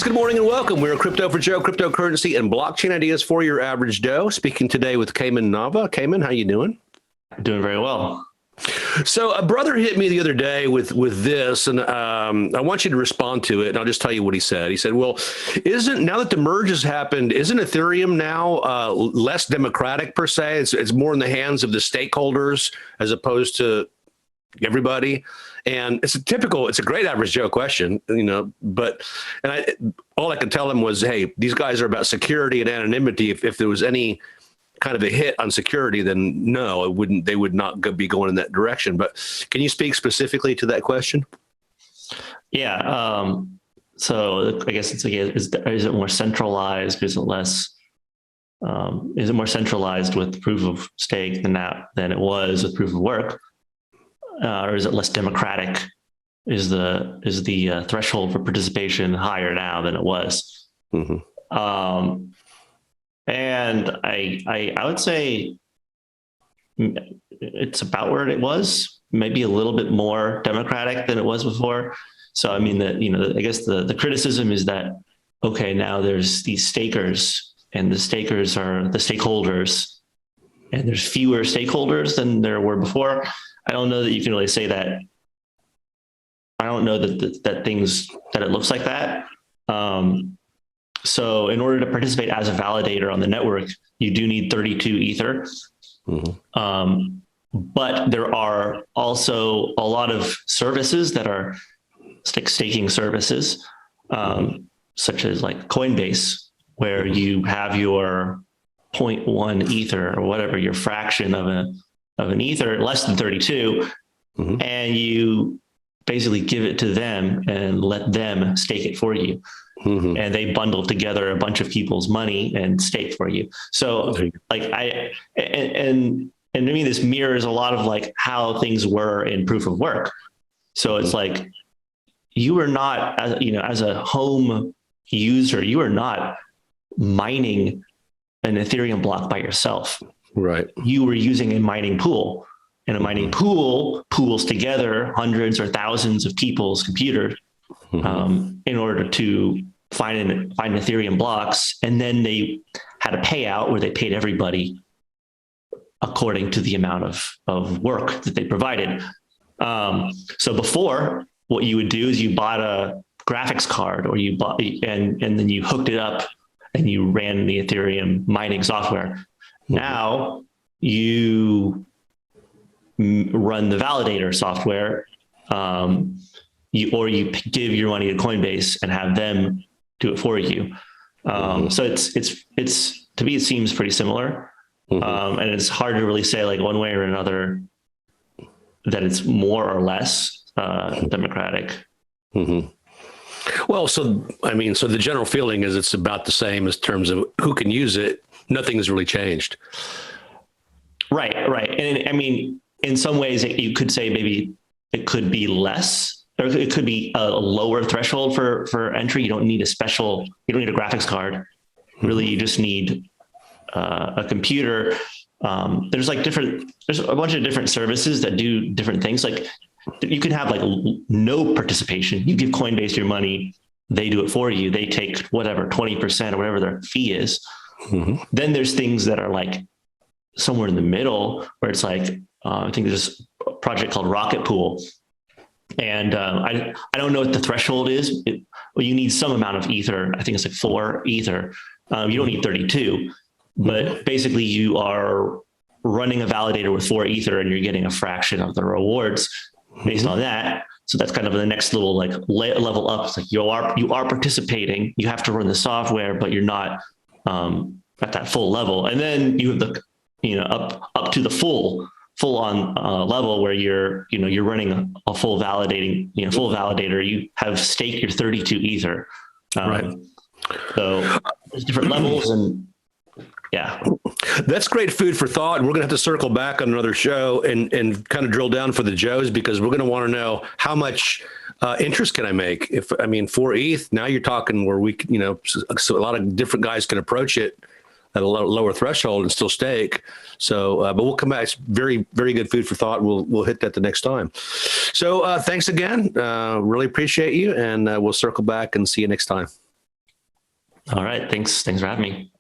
Good morning and welcome. We're Crypto for Joe, cryptocurrency and blockchain ideas for your average Joe. Speaking today with Cayman Nava. Cayman, how you doing? Doing very well. So a brother hit me the other day with this, and I want you to respond to it, and I'll just tell you what he said. He said, well, now that the merge has happened, isn't Ethereum now less democratic per se? It's more in the hands of the stakeholders as opposed to everybody? And it's a great average Joe question, all I could tell him was, hey, these guys are about security and anonymity. If there was any kind of a hit on security, then no, they would not be going in that direction. But can you speak specifically to that question? Yeah. So I guess it's like, is it more centralized? Is it less? Is it more centralized with proof of stake than it was with proof of work? Or is it less democratic? Is the threshold for participation higher now than it was? Mm-hmm. And I would say it's about where it was, maybe a little bit more democratic than it was before. So I mean I guess the criticism is that, okay, now there's these stakers, and the stakers are the stakeholders, and there's fewer stakeholders than there were before. I don't know that you can really say that. I don't know that it looks like that. So in order to participate as a validator on the network, you do need 32 Ether. Mm-hmm. But there are also a lot of services that are staking services, such as like Coinbase, where you have your 0.1 Ether or whatever, your fraction of an Ether, less than 32, mm-hmm. and you basically give it to them and let them stake it for you. Mm-hmm. And they bundle together a bunch of people's money and stake for you. So like I mean, this mirrors a lot of like how things were in proof of work. So it's like, you are not, as a home user, you are not mining an Ethereum block by yourself. Right. You were using a mining pool, and a mining pool pools together hundreds or thousands of people's computers, mm-hmm. In order to find Ethereum blocks. And then they had a payout where they paid everybody according to the amount of work that they provided. So before, what you would do is you bought a graphics card, or you bought, and then you hooked it up and you ran the Ethereum mining software. Now you run the validator software, or you give your money to Coinbase and have them do it for you. So it's to me, it seems pretty similar. And it's hard to really say like one way or another that it's more or less democratic. Mm-hmm. Well, so the general feeling is it's about the same in terms of who can use it. Nothing has really changed. Right. And I mean, in some ways you could say maybe it could be less, or it could be a lower threshold for entry. You don't need a graphics card. Really, you just need a computer. There's a bunch of different services that do different things. Like you can have like no participation. You give Coinbase your money, they do it for you. They take whatever, 20% or whatever their fee is. Mm-hmm. Then there's things that are like somewhere in the middle, where it's like, I think there's a project called Rocket Pool. And I don't know what the threshold is. You need some amount of Ether. I think it's like 4 Ether. You don't need 32, but basically you are running a validator with 4 Ether, and you're getting a fraction of the rewards based on that. So that's kind of the next little like level up. It's like you are participating. You have to run the software, but you're not at that full level. And then you have up to the full on level where you're running a full validator. You have staked your 32 Ether. Right. So there's different levels, and yeah. That's great food for thought. And we're going to have to circle back on another show and kind of drill down for the Joes, because we're going to want to know how much interest can I make? 4 ETH, now you're talking where we, so a lot of different guys can approach it at a lower threshold and still stake. So, but we'll come back. It's very, very good food for thought. We'll hit that the next time. So thanks again. Really appreciate you. And we'll circle back and see you next time. All right. Thanks for having me.